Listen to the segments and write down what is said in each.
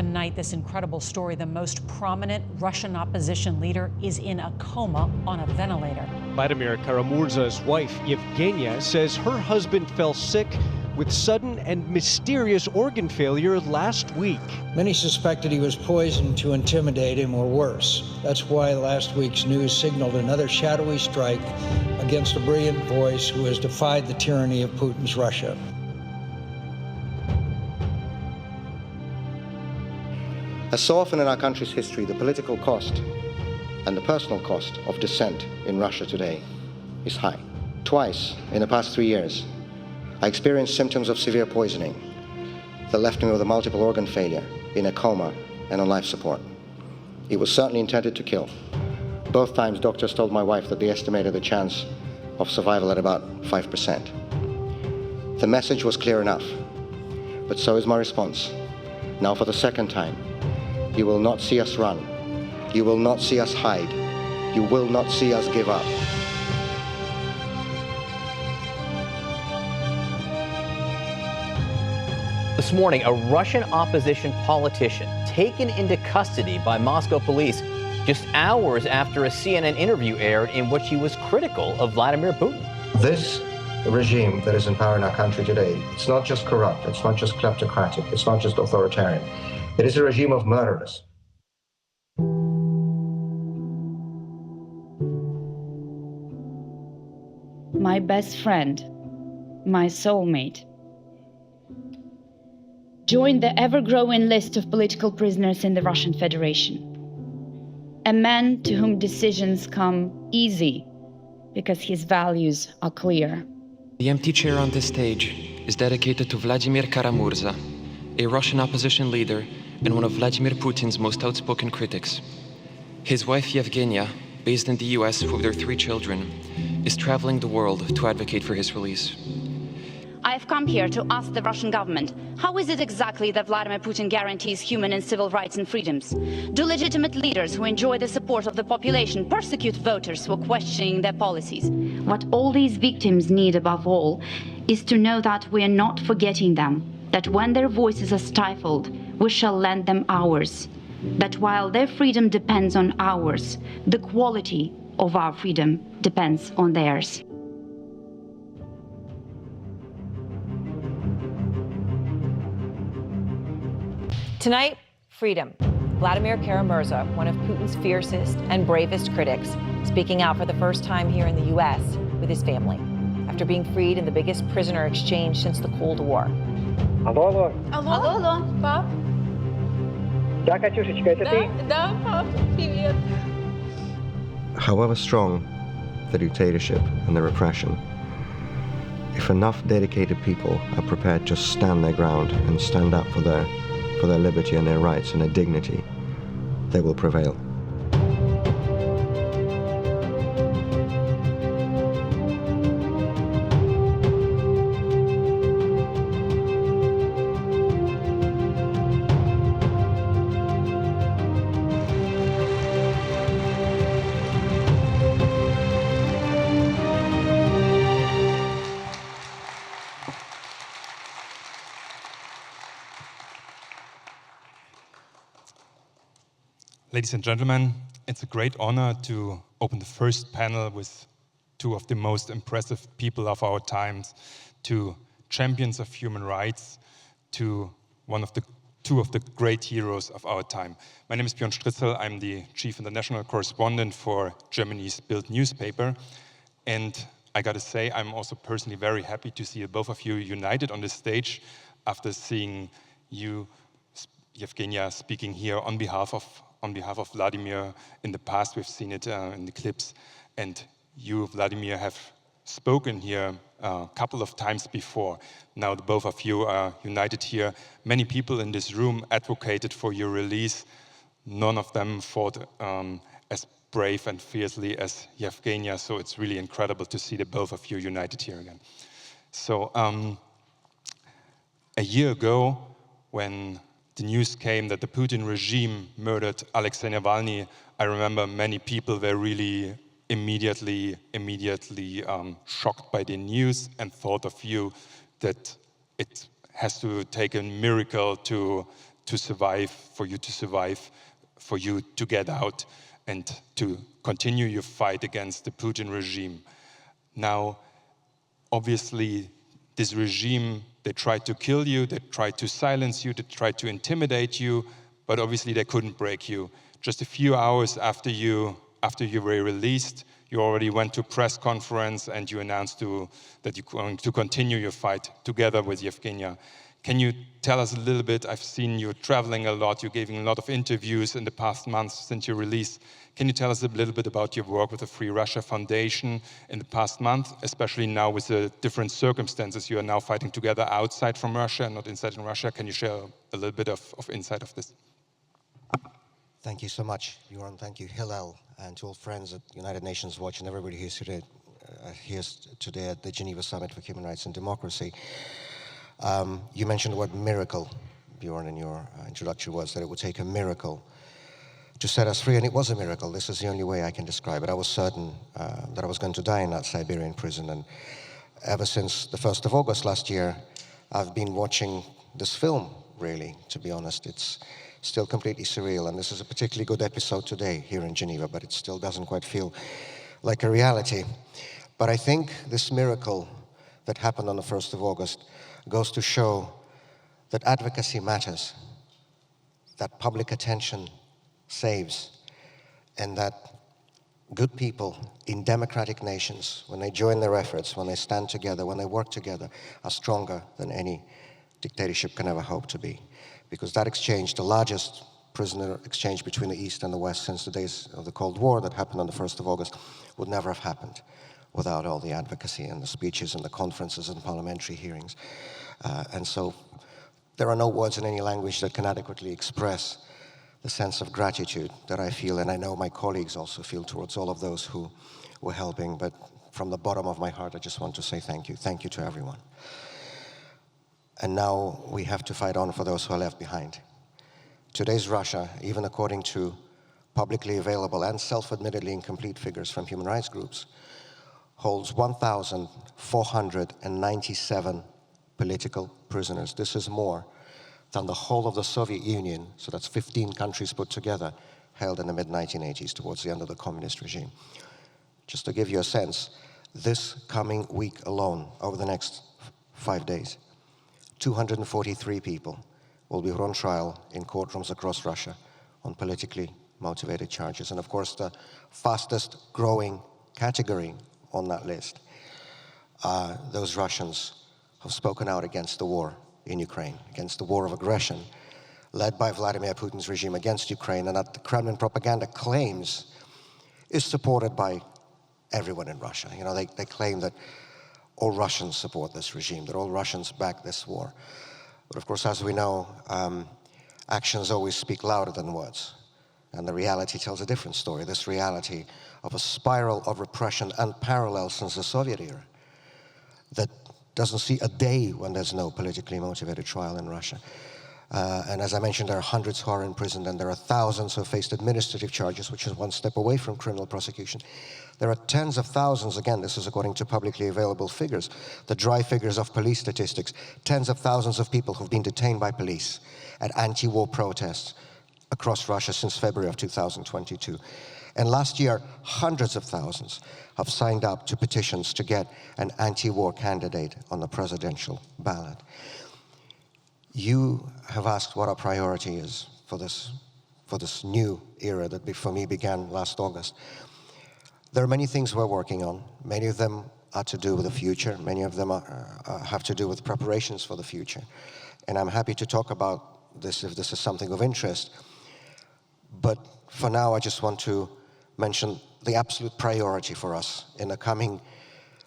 Tonight, this incredible story, the most prominent Russian opposition leader is in a coma on a ventilator. Vladimir Kara-Murza's wife, Evgenia, says her husband fell sick with sudden and mysterious organ failure last week. Many suspected he was poisoned to intimidate him or worse. That's why last week's news signaled another shadowy strike against a brilliant voice who has defied the tyranny of Putin's Russia. As so often in our country's history, the political cost and the personal cost of dissent in Russia today is high. Twice in the past 3 years, I experienced symptoms of severe poisoning that left me with a multiple organ failure, in a coma, and on life support. It was certainly intended to kill. Both times, doctors told my wife that they estimated the chance of survival at about 5%. The message was clear enough, but so is my response. Now for the second time, you will not see us run. You will not see us hide. You will not see us give up. This morning, a Russian opposition politician taken into custody by Moscow police just hours after a CNN interview aired in which he was critical of Vladimir Putin. This regime that is in power in our country today, it's not just corrupt, it's not just kleptocratic, it's not just authoritarian. It is a regime of murderers. My best friend, my soulmate, joined the ever-growing list of political prisoners in the Russian Federation. A man to whom decisions come easy because his values are clear. The empty chair on this stage is dedicated to Vladimir Kara-Murza, a Russian opposition leader and one of Vladimir Putin's most outspoken critics. His wife Evgenia, based in the US with their 3 children, is traveling the world to advocate for his release. I have come here to ask the Russian government, how is it exactly that Vladimir Putin guarantees human and civil rights and freedoms? Do legitimate leaders who enjoy the support of the population persecute voters who are questioning their policies? What all these victims need above all is to know that we are not forgetting them, that when their voices are stifled, we shall lend them ours, that while their freedom depends on ours, the quality of our freedom depends on theirs. Tonight, freedom. Vladimir Kara-Murza, one of Putin's fiercest and bravest critics, speaking out for the first time here in the U.S. with his family, after being freed in the biggest prisoner exchange since the Cold War. Алло, алло. Алло, алло, пап. Да, Катюшечка, это ты? Да, пап, привет. However strong the dictatorship and the repression, if enough dedicated people are prepared to stand their ground and stand up for their liberty and their rights and their dignity, they will prevail. Ladies and gentlemen, it's a great honor to open the first panel with 2 of the most impressive people of our times, 2 champions of human rights, to 2 of the great heroes of our time. My name is Björn Stritzel. I'm the chief international correspondent for Germany's BILD newspaper. And I gotta say, I'm also personally very happy to see both of you united on this stage after seeing you, Evgenia, speaking here on behalf of Vladimir. In the past, we've seen it in the clips, and you, Vladimir, have spoken here a couple of times before. Now the both of you are united here. Many people in this room advocated for your release. None of them fought as brave and fiercely as Evgenia, so it's really incredible to see the both of you united here again. So a year ago, when the news came that the Putin regime murdered Alexei Navalny, I remember many people were really immediately shocked by the news and thought of you that it has to take a miracle to to survive, for you to survive, for you to get out and to continue your fight against the Putin regime. Now, obviously, this regime, they tried to kill you, they tried to silence you, they tried to intimidate you, but obviously they couldn't break you. Just a few hours after you were released, you already went to a press conference and you announced that you're going to continue your fight together with Evgenia. Can you tell us a little bit? I've seen you traveling a lot, you're giving a lot of interviews in the past months since your release. Can you tell us a little bit about your work with the Free Russia Foundation in the past month, especially now with the different circumstances you are now fighting together outside from Russia and not inside in Russia? Can you share a little bit of insight of this? Thank you so much, Joran. Thank you, Hillel, and to all friends at United Nations Watch and everybody who's here today at the Geneva Summit for Human Rights and Democracy. You mentioned the word miracle, Björn, in your introductory words, that it would take a miracle to set us free, and it was a miracle. This is the only way I can describe it. I was certain that I was going to die in that Siberian prison, and ever since the 1st of August last year, I've been watching this film, really, to be honest. It's still completely surreal, and this is a particularly good episode today here in Geneva, but it still doesn't quite feel like a reality. But I think this miracle that happened on the 1st of August goes to show that advocacy matters, that public attention saves, and that good people in democratic nations, when they join their efforts, when they stand together, when they work together, are stronger than any dictatorship can ever hope to be. Because that exchange, the largest prisoner exchange between the East and the West since the days of the Cold War that happened on the 1st of August, would never have happened without all the advocacy and the speeches and the conferences and parliamentary hearings. And so there are no words in any language that can adequately express the sense of gratitude that I feel, and I know my colleagues also feel, towards all of those who were helping. But from the bottom of my heart, I just want to say thank you. Thank you to everyone. And now we have to fight on for those who are left behind. Today's Russia, even according to publicly available and self-admittedly incomplete figures from human rights groups, holds 1,497 political prisoners. This is more than the whole of the Soviet Union, so that's 15 countries put together, held in the mid-1980s towards the end of the communist regime. Just to give you a sense, this coming week alone, over the next 5 days, 243 people will be put on trial in courtrooms across Russia on politically motivated charges. And of course, the fastest growing category on that list are those Russians who have spoken out against the war in Ukraine, against the war of aggression led by Vladimir Putin's regime against Ukraine, and that the Kremlin propaganda claims is supported by everyone in Russia. You know, they claim that all Russians support this regime, that all Russians back this war. But of course, as we know, actions always speak louder than words. And the reality tells a different story, this reality of a spiral of repression unparalleled since the Soviet era that doesn't see a day when there's no politically motivated trial in Russia. And as I mentioned, there are hundreds who are imprisoned, and there are thousands who have faced administrative charges, which is one step away from criminal prosecution. There are tens of thousands, again, this is according to publicly available figures, the dry figures of police statistics, tens of thousands of people who've been detained by police at anti-war protests across Russia since February of 2022. And last year, hundreds of thousands have signed up to petitions to get an anti-war candidate on the presidential ballot. You have asked what our priority is for this new era that for me began last August. There are many things we're working on. Many of them are to do with the future. Many of them have to do with preparations for the future. And I'm happy to talk about this if this is something of interest. But for now, I just want to mention the absolute priority for us in the coming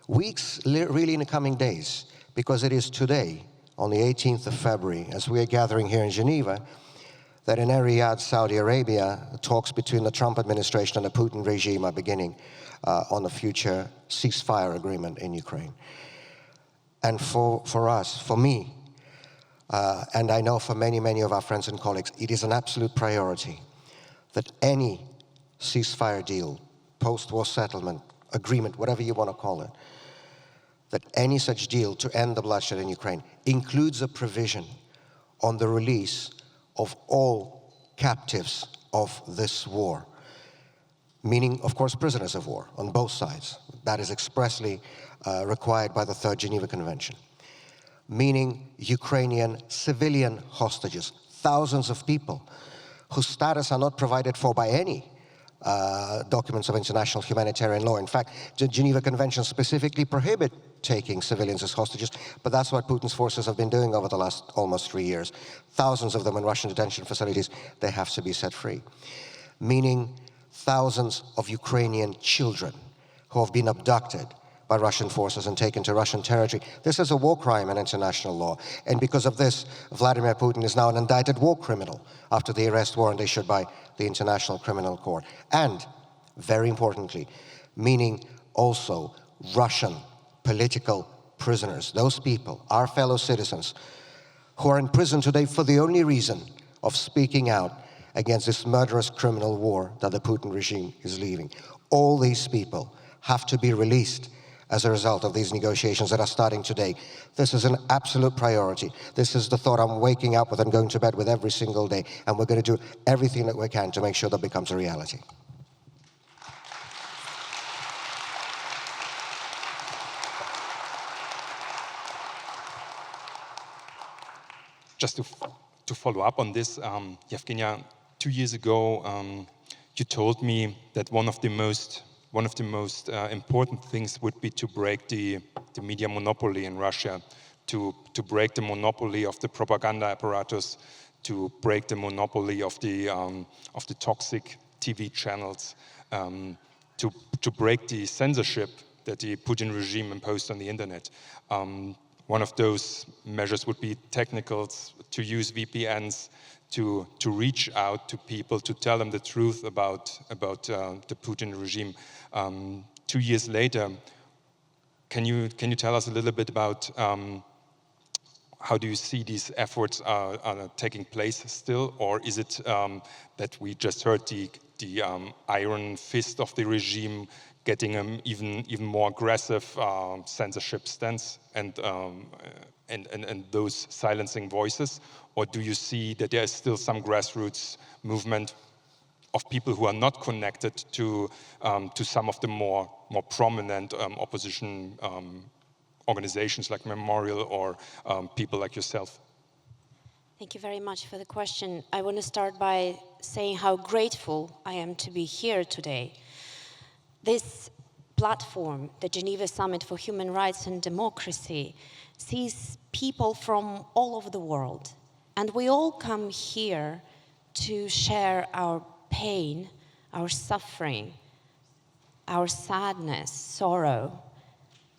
weeks, really in the coming days, because it is today, on the 18th of February, as we are gathering here in Geneva, that in Riyadh, Saudi Arabia, talks between the Trump administration and the Putin regime are beginning on a future ceasefire agreement in Ukraine. And for us, for me, and I know for many, many of our friends and colleagues, it is an absolute priority that any ceasefire deal, post-war settlement, agreement, whatever you want to call it, that any such deal to end the bloodshed in Ukraine includes a provision on the release of all captives of this war, meaning, of course, prisoners of war on both sides. That is expressly required by the Third Geneva Convention, meaning Ukrainian civilian hostages, thousands of people whose status are not provided for by any documents of international humanitarian law. In fact, the Geneva Convention specifically prohibit taking civilians as hostages, but that's what Putin's forces have been doing over the last almost 3 years. Thousands of them in Russian detention facilities, they have to be set free. Meaning thousands of Ukrainian children who have been abducted by Russian forces and taken to Russian territory. This is a war crime in international law. And because of this, Vladimir Putin is now an indicted war criminal after the arrest warrant issued by the International Criminal Court. And, very importantly, meaning also Russian political prisoners, those people, our fellow citizens, who are in prison today for the only reason of speaking out against this murderous criminal war that the Putin regime is leading. All these people have to be released as a result of these negotiations that are starting today. This is an absolute priority. This is the thought I'm waking up with and going to bed with every single day, and we're going to do everything that we can to make sure that becomes a reality. Just to follow up on this, Evgenia, 2 years ago, you told me that one of the most important things would be to break the media monopoly in Russia, to break the monopoly of the propaganda apparatus, to break the monopoly of the toxic TV channels, to break the censorship that the Putin regime imposed on the internet. One of those measures would be technicals, to use VPNs, to reach out to people, to tell them the truth about the Putin regime. 2 years later, can you tell us a little bit about how do you see these efforts are taking place still, or is it that we just heard the iron fist of the regime getting an even more aggressive censorship stance and those silencing voices? Or do you see that there is still some grassroots movement of people who are not connected to some of the more prominent opposition organizations like Memorial or people like yourself? Thank you very much for the question. I want to start by saying how grateful I am to be here today. This platform, the Geneva Summit for Human Rights and Democracy, sees people from all over the world. And we all come here to share our pain, our suffering, our sadness, sorrow.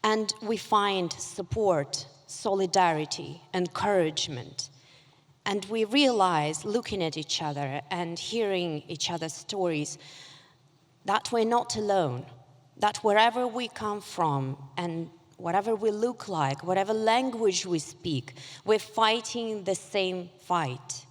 And we find support, solidarity, encouragement. And we realize, looking at each other and hearing each other's stories, that we're not alone, that wherever we come from and whatever we look like, whatever language we speak, we're fighting the same fight.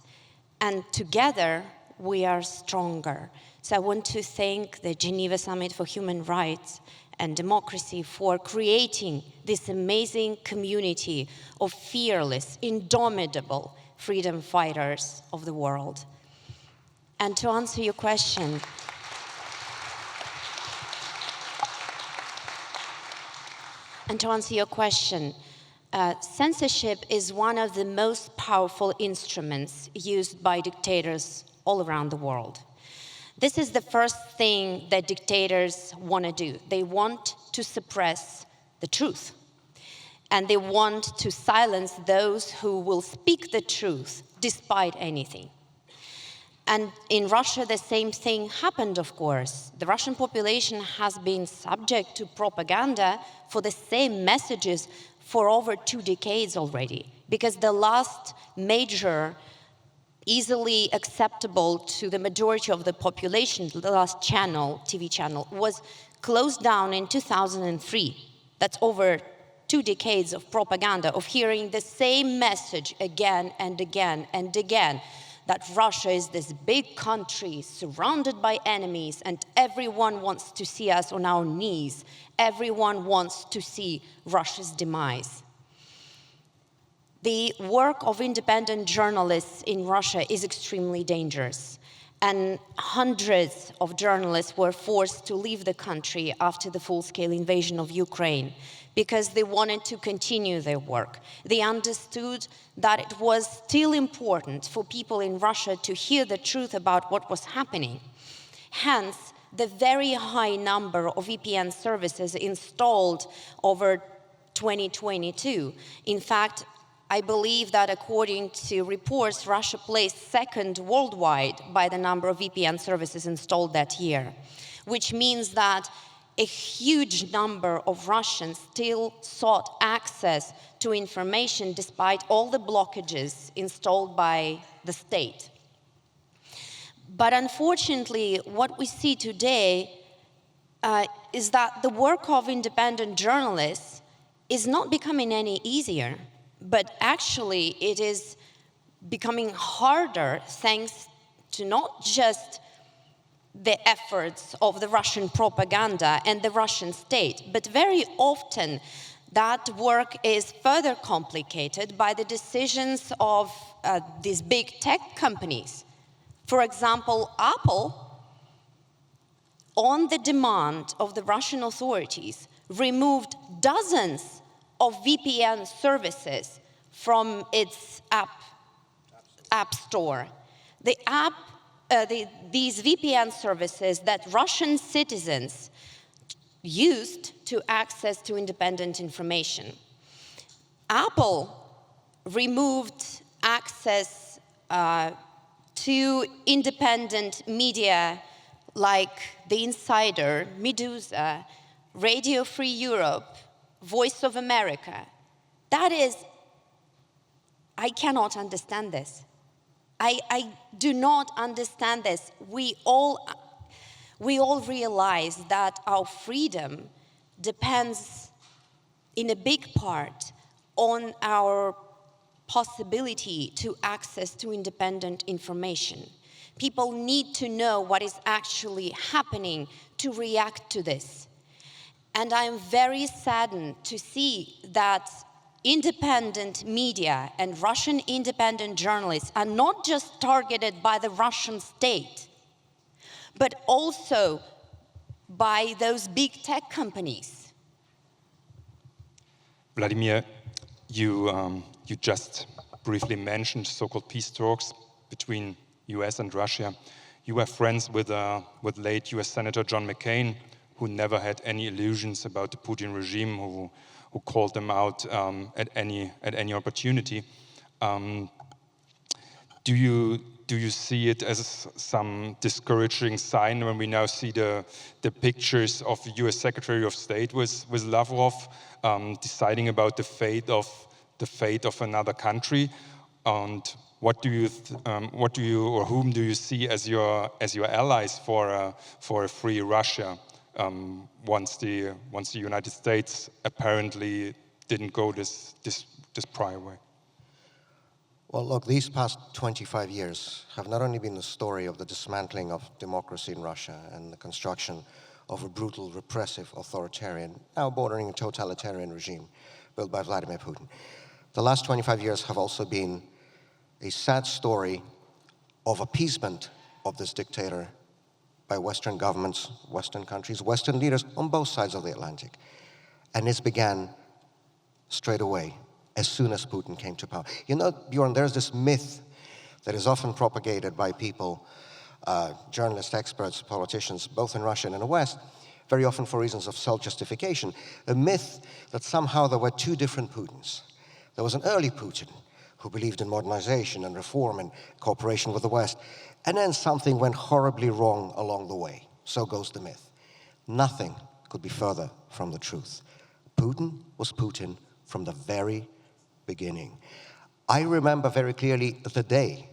And together, we are stronger. So I want to thank the Geneva Summit for Human Rights and Democracy for creating this amazing community of fearless, indomitable freedom fighters of the world. And to answer your question, censorship is one of the most powerful instruments used by dictators all around the world. This is the first thing that dictators want to do. They want to suppress the truth. And they want to silence those who will speak the truth despite anything. And in Russia, the same thing happened, of course. The Russian population has been subject to propaganda for the same messages for over 2 decades already, because the last major, easily acceptable to the majority of the population, the last channel, TV channel, was closed down in 2003. That's over 2 decades of propaganda, of hearing the same message again and again and again, that Russia is this big country surrounded by enemies and everyone wants to see us on our knees. Everyone wants to see Russia's demise. The work of independent journalists in Russia is extremely dangerous, and hundreds of journalists were forced to leave the country after the full-scale invasion of Ukraine because they wanted to continue their work. They understood that it was still important for people in Russia to hear the truth about what was happening. Hence, the very high number of VPN services installed over 2022. In fact, I believe that according to reports, Russia placed second worldwide by the number of VPN services installed that year, which means that a huge number of Russians still sought access to information despite all the blockages installed by the state. But unfortunately, what we see today is that the work of independent journalists is not becoming any easier, but actually it is becoming harder thanks to not just the efforts of the Russian propaganda and the Russian state, but very often that work is further complicated by the decisions of these big tech companies. For example, Apple, on the demand of the Russian authorities, removed dozens of VPN services from its app store. These VPN services that Russian citizens used to access to independent information. Apple removed access to independent media like The Insider, Medusa, Radio Free Europe, Voice of America. That is, I cannot understand this. I do not understand this. We all realize that our freedom depends in a big part on our possibility to access to independent information. People need to know what is actually happening to react to this. And I am very saddened to see that independent media and Russian independent journalists are not just targeted by the Russian state, but also by those big tech companies. Vladimir, you just briefly mentioned so-called peace talks between US and Russia. You were friends with late US Senator John McCain, who never had any illusions about the Putin regime, who called them out at any opportunity. Do you see it as some discouraging sign when we now see the pictures of the U.S. Secretary of State with Lavrov deciding about the fate of another country? And what do you or whom do you see as your allies for a free Russia? Once the United States apparently didn't go this prior way. Well, look, these past 25 years have not only been the story of the dismantling of democracy in Russia and the construction of a brutal, repressive, authoritarian, now bordering a totalitarian regime built by Vladimir Putin. The last 25 years have also been a sad story of appeasement of this dictator by Western governments, Western countries, Western leaders on both sides of the Atlantic. And this began straight away, as soon as Putin came to power. You know, Björn, there's this myth that is often propagated by people, journalists, experts, politicians, both in Russia and in the West, very often for reasons of self-justification, a myth that somehow there were two different Putins. There was an early Putin who believed in modernization and reform and cooperation with the West, and then something went horribly wrong along the way. So goes the myth. Nothing could be further from the truth. Putin was Putin from the very beginning. I remember very clearly the day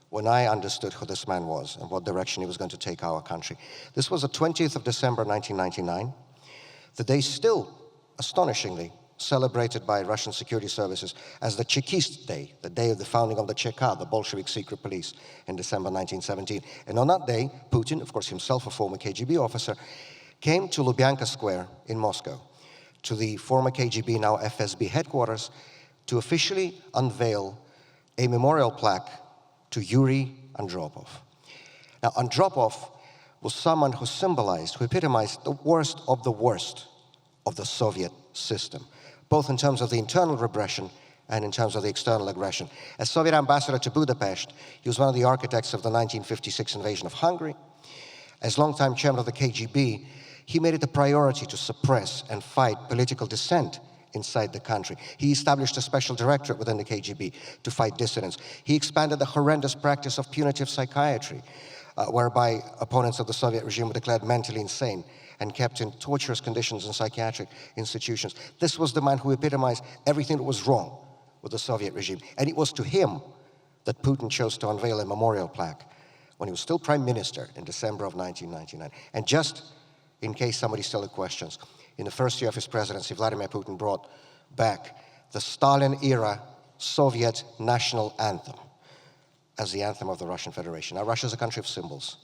when I understood who this man was and what direction he was going to take our country. This was the 20th of December, 1999. The day still, astonishingly, celebrated by Russian security services as the Chekist Day, the day of the founding of the Cheka, the Bolshevik secret police, in December 1917. And on that day, Putin, of course himself a former KGB officer, came to Lubyanka Square in Moscow, to the former KGB, now FSB headquarters, to officially unveil a memorial plaque to Yuri Andropov. Now, Andropov was someone who symbolized, who epitomized the worst of the Soviet system, both in terms of the internal repression and in terms of the external aggression. As Soviet ambassador to Budapest, he was one of the architects of the 1956 invasion of Hungary. As longtime chairman of the KGB, he made it a priority to suppress and fight political dissent inside the country. He established a special directorate within the KGB to fight dissidents. He expanded the horrendous practice of punitive psychiatry, whereby opponents of the Soviet regime were declared mentally insane and kept in torturous conditions in psychiatric institutions. This was the man who epitomized everything that was wrong with the Soviet regime. And it was to him that Putin chose to unveil a memorial plaque when he was still prime minister in December of 1999. And just in case somebody still had questions, in the first year of his presidency, Vladimir Putin brought back the Stalin-era Soviet national anthem as the anthem of the Russian Federation. Now, Russia is a country of symbols,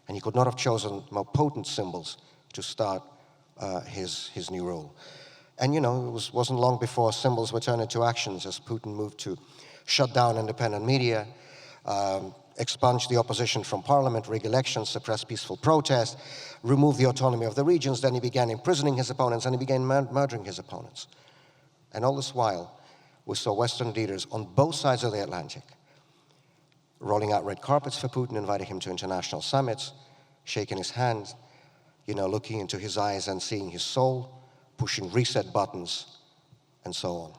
and he could not have chosen more potent symbols to start his new rule. And you know, it wasn't long before symbols were turned into actions as Putin moved to shut down independent media, expunge the opposition from parliament, rig elections, suppress peaceful protest, remove the autonomy of the regions. Then he began imprisoning his opponents, and he began murdering his opponents. And all this while, we saw Western leaders on both sides of the Atlantic rolling out red carpets for Putin, inviting him to international summits, shaking his hand, you know, looking into his eyes and seeing his soul, pushing reset buttons, and so on.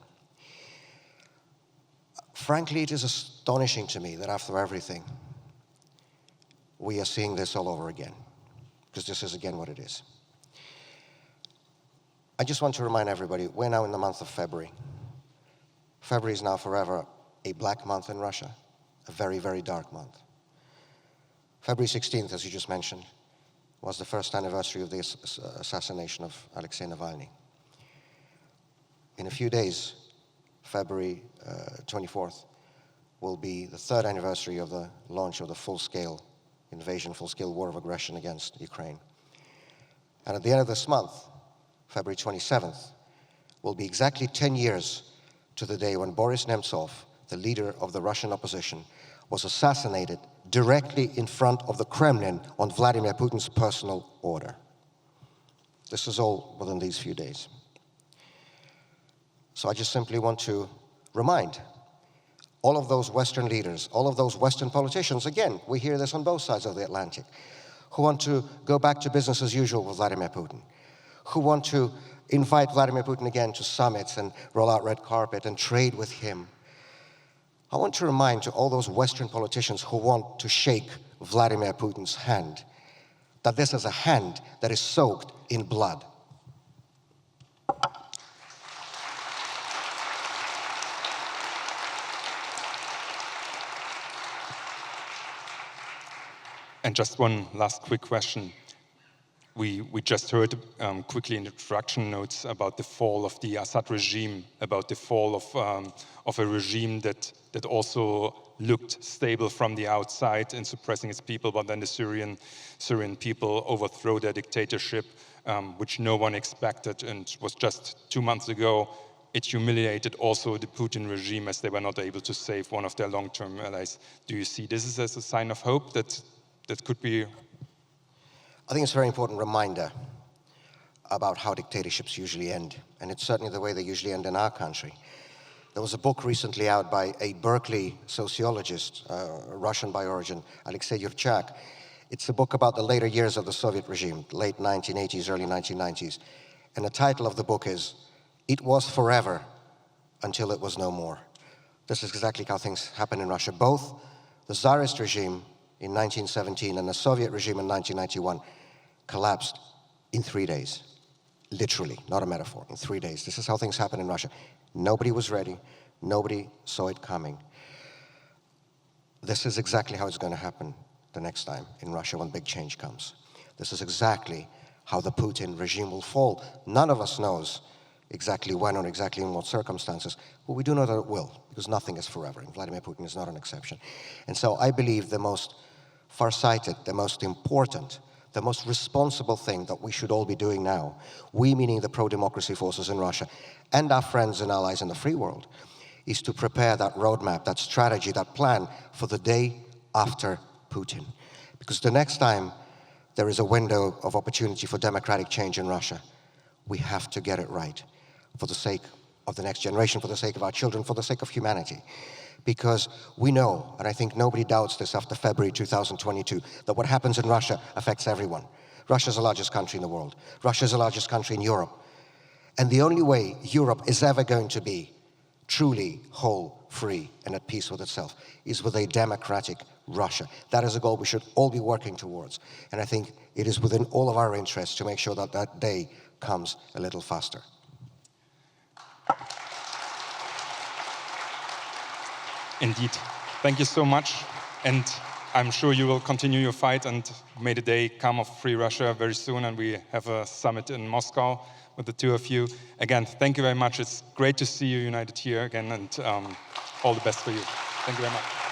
Frankly, it is astonishing to me that after everything, we are seeing this all over again, because this is again what it is. I just want to remind everybody, we're now in the month of February. February is now forever a black month in Russia, a very, very dark month. February 16th, as you just mentioned, was the first anniversary of the assassination of Alexei Navalny. In a few days, February 24th, will be the third anniversary of the launch of the full-scale invasion, full-scale war of aggression against Ukraine. And at the end of this month, February 27th, will be exactly 10 years to the day when Boris Nemtsov, the leader of the Russian opposition, was assassinated directly in front of the Kremlin on Vladimir Putin's personal order. This is all within these few days. So I just simply want to remind all of those Western leaders, all of those Western politicians, again, we hear this on both sides of the Atlantic, who want to go back to business as usual with Vladimir Putin, who want to invite Vladimir Putin again to summits and roll out red carpet and trade with him. I want to remind to all those Western politicians who want to shake Vladimir Putin's hand that this is a hand that is soaked in blood. And just one last quick question. We just heard quickly in the introduction notes about the fall of the Assad regime, about the fall of a regime that also looked stable from the outside in suppressing its people, but then the Syrian people overthrow their dictatorship, which no one expected, and was just 2 months ago. It humiliated also the Putin regime as they were not able to save one of their long-term allies. Do you see this as a sign of hope that could be? I think it's a very important reminder about how dictatorships usually end, and it's certainly the way they usually end in our country. There was a book recently out by a Berkeley sociologist, Russian by origin, Alexei Yurchak. It's a book about the later years of the Soviet regime, late 1980s, early 1990s. And the title of the book is, "It Was Forever Until It Was No More." This is exactly how things happen in Russia. Both the Tsarist regime in 1917 and the Soviet regime in 1991 collapsed in 3 days. Literally, not a metaphor, in 3 days. This is how things happen in Russia. Nobody was ready. Nobody saw it coming. This is exactly how it's going to happen the next time in Russia when big change comes. This is exactly how the Putin regime will fall. None of us knows exactly when or exactly in what circumstances, but we do know that it will, because nothing is forever, and Vladimir Putin is not an exception. And so I believe the most farsighted, the most important, the most responsible thing that we should all be doing now, we meaning the pro-democracy forces in Russia and our friends and allies in the free world, is to prepare that roadmap, that strategy, that plan for the day after Putin. Because the next time there is a window of opportunity for democratic change in Russia, we have to get it right for the sake of the next generation, for the sake of our children, for the sake of humanity. Because we know, and I think nobody doubts this after February 2022, that what happens in Russia affects everyone. Russia is the largest country in the world. Russia is the largest country in Europe. And the only way Europe is ever going to be truly whole, free, and at peace with itself is with a democratic Russia. That is a goal we should all be working towards. And I think it is within all of our interests to make sure that that day comes a little faster. Indeed. Thank you so much. And I'm sure you will continue your fight, and may the day come of free Russia very soon, and we have a summit in Moscow with the two of you. Again, thank you very much. It's great to see you united here again, and all the best for you. Thank you very much.